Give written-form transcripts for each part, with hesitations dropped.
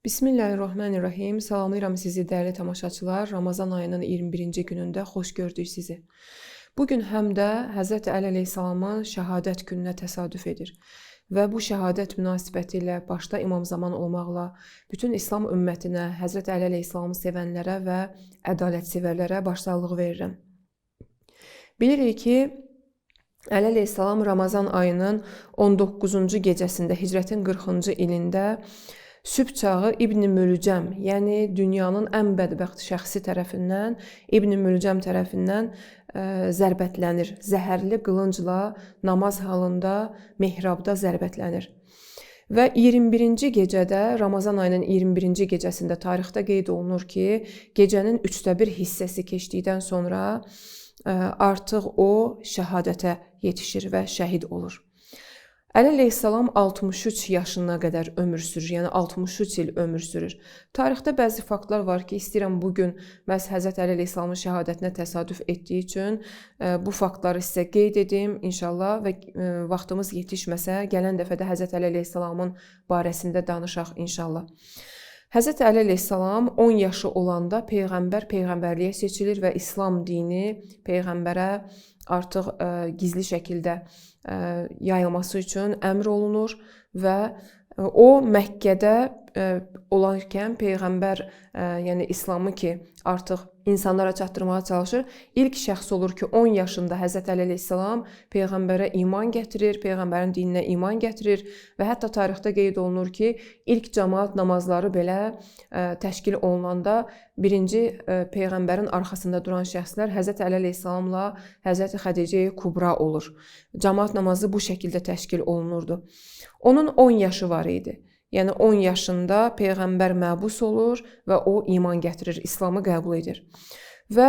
Bismillahirrahmanirrahim. Salamlayıram sizi dəyərli tamaşaçılar. Ramazan ayının 21-ci günündə xoş gördük sizi. Bugün həm də Həzrət Əli əleyhissalamın şəhadət gününə təsadüf edir. Və bu şəhadət münasibəti ilə başda İmam Zaman olmaqla bütün İslam ümmətinə, Həzrət Əli əleyhissalamı sevənlərə və ədalətsevərlərə başsağlığı verirəm. Bilirik ki, Əli əleyhissalam Ramazan ayının 19-cu gecəsində, hicrətin 40-cı ilində sübh çağı İbn-i Mülcəm, yəni dünyanın ən bədbəxt şəxsi tərəfindən, İbn-i Mülcəm tərəfindən zərbətlənir. Zəhərli qılıncla namaz halında mehrabda zərbətlənir. Və 21-ci gecədə, Ramazan ayının 21-ci gecəsində tarixdə qeyd olunur ki, gecənin 1/3 hissəsi keçdikdən sonra artıq o şəhadətə yetişir və şəhid olur. Əli əleyhissalam 63 yaşına qədər ömür sürür, yəni 63 il ömür sürür. Tarixdə bəzi faktlar var ki, istəyirəm bugün məhz Həzrət Əli əleyhissalamın şəhadətinə təsadüf etdiyi üçün bu faktları sizə qeyd edim inşallah və vaxtımız yetişməsə, gələn dəfə də Həzrət Əli əleyhissalamın barəsində danışaq inşallah. Həzrət Əli əleyhissalam 10 yaşı olanda peyğəmbərliyə seçilir və İslam dini peyğəmbərə artıq gizli şəkildə yayılması üçün əmr olunur və o Məkkədə olarkən peyğəmbər, yəni İslamı ki, artıq insanlara çatdırmağa çalışır. İlk şəxs olur ki, 10 yaşında Həzrət Əli əleyhissalam peyğəmbərə iman gətirir, peyğəmbərin dininə iman gətirir və hətta tarixdə qeyd olunur ki, ilk cəmaət namazları belə təşkil olunanda birinci peyğəmbərin arxasında duran şəxslər Həzrət Əli əleyhissalamla Həzrət Xədicə Kubra olur. Cəmaət namazı bu şəkildə təşkil olunurdu. Onun 10 yaşı var idi. Yəni 10 yaşında peyğəmbər məbus olur və o iman gətirir, İslamı qəbul edir. Və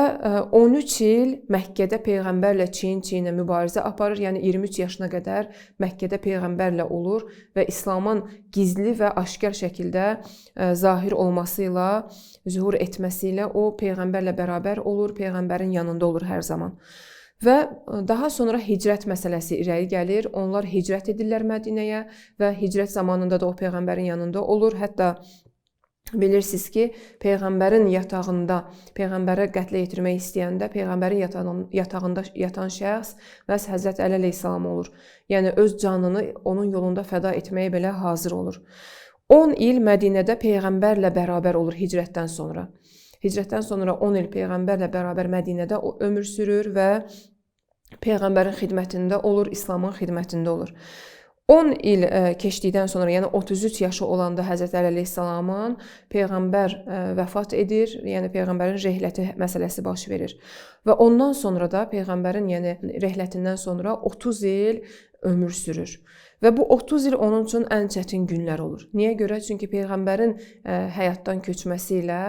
13 il Məkkədə peyğəmbərlə çiyin-çiyinə mübarizə aparır, yəni 23 yaşına qədər Məkkədə peyğəmbərlə olur və İslamın gizli və aşkar şəkildə zahir olması ilə, zühur etməsi ilə o peyğəmbərlə bərabər olur, peyğəmbərin yanında olur hər zaman. Və daha sonra hicrət məsələsi irəli gəlir. Onlar hicrət edirlər Mədinəyə və hicrət zamanında da o peyğəmbərin yanında olur. Hətta bilirsiniz ki, peyğəmbərin yatağında, peyğəmbəri qətlə yetirmək istəyəndə peyğəmbərin yatağında yatan şəxs məhz Həzrət Əli əleyhissalam olur. Yəni öz canını onun yolunda fəda etməyə belə hazır olur. 10 il Mədinədə peyğəmbərlə bərabər olur hicrətdən sonra. Hicrətdən sonra 10 il peyğəmbərlə bərabər Mədinədə o ömür sürür və peyğəmbərin xidmətində olur, İslamın xidmətində olur. 10 il keçdikdən sonra, yəni 33 yaşı olanda Həzrət Əli əleyhissalamın peyğəmbər vəfat edir, yəni peyğəmbərin rehləti məsələsi baş verir. Və ondan sonra da peyğəmbərin, yəni rehlətindən sonra 30 il ömür sürür. Və bu 30 il onun üçün ən çətin günlər olur. Niyə görə? Çünki peyğəmbərin həyatdan köçməsi ilə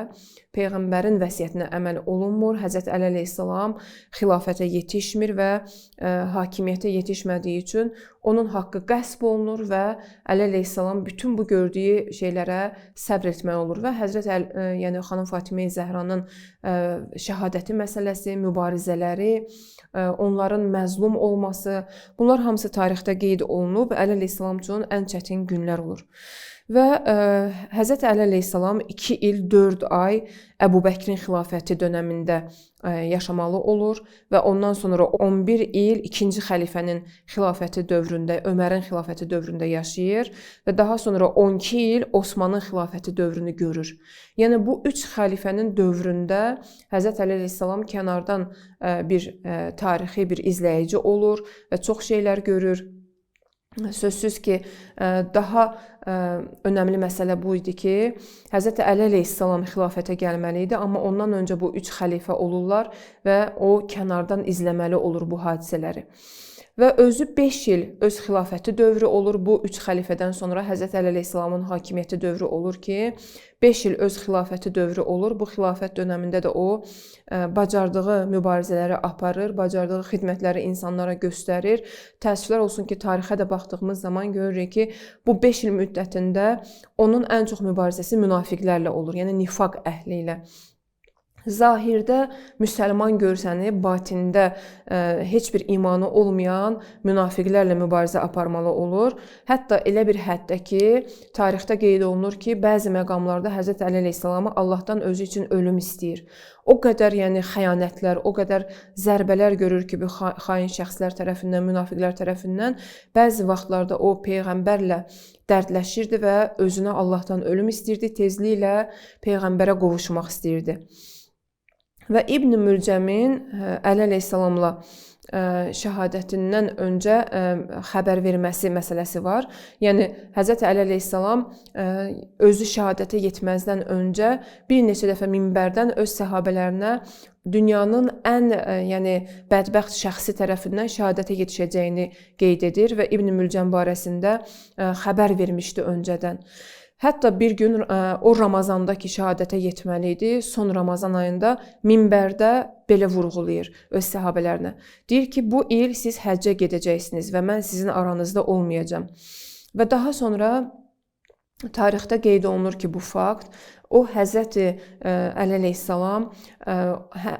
peyğəmbərin vəsiyyətinə əməl olunmur. Həzrət Əli əleyhissalam xilafətə yetişmir və hakimiyyətə yetişmədiyi üçün onun haqqı qəsb olunur və Əli əleyhissalam bütün bu gördüyü şeylərə səbr etməli olur və Həzrət yəni xanım Fatimə Zəhranın şəhadəti məsələsi, mübarizələri, onların məzlum olması, bunlar hamısı tarixdə qeyd olunub. Əli əleyhissalam üçün ən çətin günlər olur. Və Həzrət Əli əleyhissalam 2 il 4 ay Əbu Bəkrin xilafəti dönəmində yaşamalı olur və ondan sonra 11 il 2-ci xəlifənin xilafəti dövründə, Ömərin xilafəti dövründə yaşayır və daha sonra 12 il Osmanın xilafəti dövrünü görür. Yəni bu 3 xəlifənin dövründə Həzrət Əli əleyhissalam kənardan bir tarixi bir izləyici olur və çox şeylər görür. Sözsüz ki, daha önəmli məsələ bu idi ki, Həzrət Əli əleyhissalam xilafətə gəlməli idi, amma ondan öncə bu 3 xəlifə olurlar və o kənardan izləməli olur bu hadisələri. Və özü 5 il öz xilafəti dövrü olur. Bu 3 xəlifədən sonra Həzrət Əli əleyhissalamın hakimiyyəti dövrü olur ki, 5 il öz xilafəti dövrü olur. Bu xilafət dönəmində də o bacardığı mübarizələri aparır, bacardığı xidmətləri insanlara göstərir. Təəssüflər olsun ki, tarixə də baxdığımız zaman görürük ki, bu 5 il müddətində onun ən çox mübarizəsi münafiqlərlə olur, yəni nifaq əhli ilə. zahirdə müsəlman görsənib, batində heç bir imanı olmayan münafiqlərlə mübarizə aparmalı olur. Hətta elə bir həddə ki, tarixdə qeyd olunur ki, bəzi məqamlarda Həzrət Əli əleyhissalamı Allahdan özü üçün ölüm istəyir. O qədər yəni xəyanətlər, o qədər zərbələr görür ki, bu xain şəxslər tərəfindən, münafiqlər tərəfindən bəzi vaxtlarda o peyğəmbərlə dərdləşirdi və özünə Allahdan ölüm istəyirdi, tezliklə peyğəmbərə qovuşmaq istəyirdi. Və İbn Mülcəmin Əli əleyhissalamla şəhadətindən öncə xəbər verməsi məsələsi var. Yəni Həzrət Əli əleyhissalam özü şəhadətə yetməzdən öncə bir neçə dəfə minbərdən öz səhabələrinə dünyanın ən bədbəxt şəxsi tərəfindən şəhadətə yetişəcəyini qeyd edir və İbn Mülcəm barəsində xəbər vermişdi öncədən. Hətta bir gün o Ramazanda ki, şəhadətə yetməli idi, son Ramazan ayında minbərdə belə vurğulayır öz səhabələrinə. Deyir ki, bu il siz həccə gedəcəksiniz və mən sizin aranızda olmayacağam. Və daha sonra tarixdə qeyd olunur ki, bu fakt, o Həzrəti Əli əleyhissalam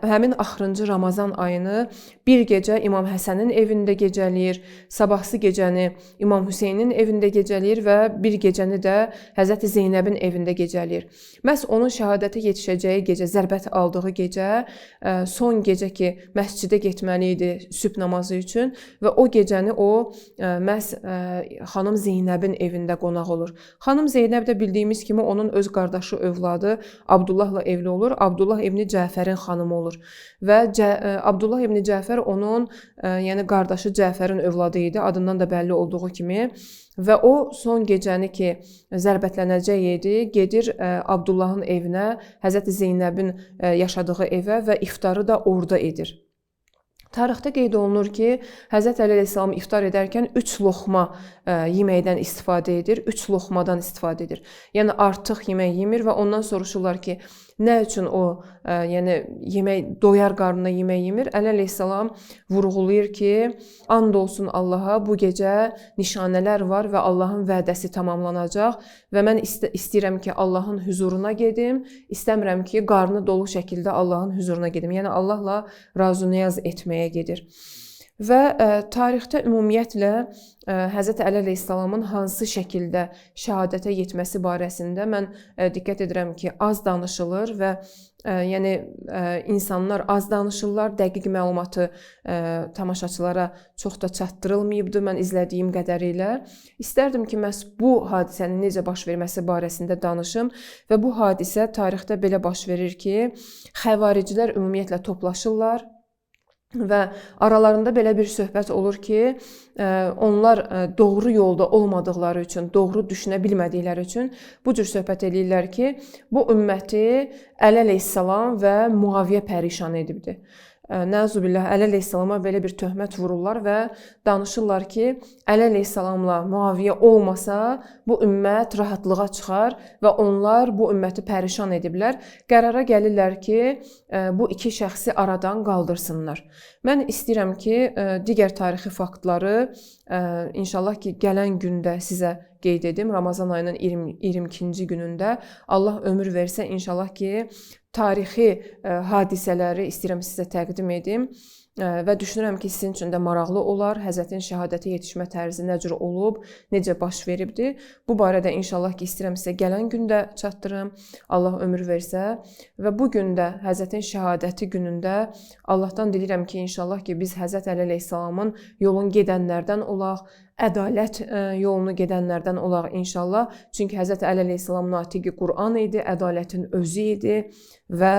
həmin axırıncı Ramazan ayını bir gecə İmam Həsənin evində gecələyir, sabahsı gecəni İmam Hüseynin evində gecələyir və bir gecəni də Həzrəti Zeynəbin evində gecələyir. Məhz onun şəhadətə yetişəcəyi gecə, zərbət aldığı gecə, son gecə ki, məscidə getməli idi sübh namazı üçün və o gecəni o məhz xanım Zeynəbin evində qonaq olur. Xanım Zeynəb də bildiyimiz kimi onun öz qardaşı övladı Abdullahla evli olur. Abdullah ibn Cəfərin xanımı olur. Və Abdullah ibn Cəfər onun qardaşı Cəfərin övladı idi, adından da bəlli olduğu kimi. Və o son gecəni ki, zərbətlənəcək idi, gedir Abdullahın evinə, Həzrəti Zeynəbin yaşadığı evə və iftarı da orada edir. Tarixdə qeyd olunur ki, Həzrət Əli əleyhissalam iftar edərkən 3 loxma yeməkdən istifadə edir, 3 loxmadan istifadə edir. Yəni artıq yemək yemir və ondan soruşurlar ki, nə üçün o doyar qarnına yemək yemir? Əli əleyhissalam vurğulayır ki, and olsun Allaha, bu gecə nişanələr var və Allahın vədəsi tamamlanacaq və mən istəyirəm ki, Allahın huzuruna gedim, istəmirəm ki, qarnı dolu şəkildə Allahın huzuruna gedim. Yəni Allahla razı-niyaz etməyə gedir. Və tarixdə ümumiyyətlə Həzrət Əli əleyhissalamın hansı şəkildə şəhadətə yetməsi barəsində mən diqqət edirəm ki, az danışılır və insanlar az danışırlar, dəqiq məlumatı tamaşaçılara çox da çatdırılmayıbdır mən izlədiyim qədərilə. İstərdim ki, məhz bu hadisənin necə baş verməsi barəsində danışım və bu hadisə tarixdə belə baş verir ki, xəvaricilər ümumiyyətlə toplaşırlar. Və aralarında belə bir söhbət olur ki, onlar doğru yolda olmadıqları üçün, doğru düşünə bilmədikləri üçün bu cür söhbət edirlər ki, bu ümməti Əli əleyhissalam və Muaviyə pərişan edibdir. Nəzubillah, Əli əleyhissalama belə bir töhmət vururlar və danışırlar ki, Əli əleyhissalamla Muaviyə olmasa, bu ümmət rahatlığa çıxar və onlar bu ümməti pərişan ediblər. Qərara gəlirlər ki, bu iki şəxsi aradan qaldırsınlar. Mən istəyirəm ki, digər tarixi faktları inşallah ki, gələn gündə sizə qeyd edim. Ramazan ayının 22-ci günündə Allah ömür versə inşallah ki, tarixi hadisələri istəyirəm sizə təqdim edim və düşünürəm ki, sizin üçün də maraqlı olar. Həzrətin şəhadətə yetişmə tərzi nə cür olub, necə baş veribdir. Bu barədə inşallah ki, istəyirəm sizə gələn gündə çatdırım. Allah ömür versə və bu gündə Həzrətin şəhadəti günündə Allahdan dilirəm ki, inşallah ki, biz Həzrət Əli əleyhissalamın yolun gedənlərdən olaq, ədalət yolunu gedənlərdən olaq inşallah. Çünki Həzrət Əli əleyhissalam natiqi Qur'an idi, ədalətin özü idi və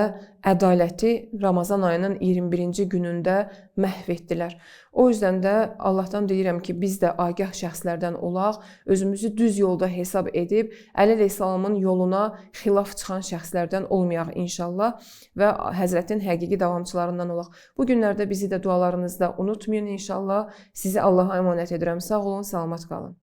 ədaləti Ramazan ayının 21-ci günündə məhv etdilər. O yüzden də Allahdan dilirəm ki, biz də agah şəxslərdən olaq, özümüzü düz yolda hesab edib, Əli əleyhissalamın yoluna xilaf çıxan şəxslərdən olmayaq inşallah və Həzrətin həqiqi davamçılarından olaq. Bu günlərdə bizi də dualarınızda unutmayın inşallah. Sizi Allaha əmanət edirəm. Sağ olun, salamat qalın.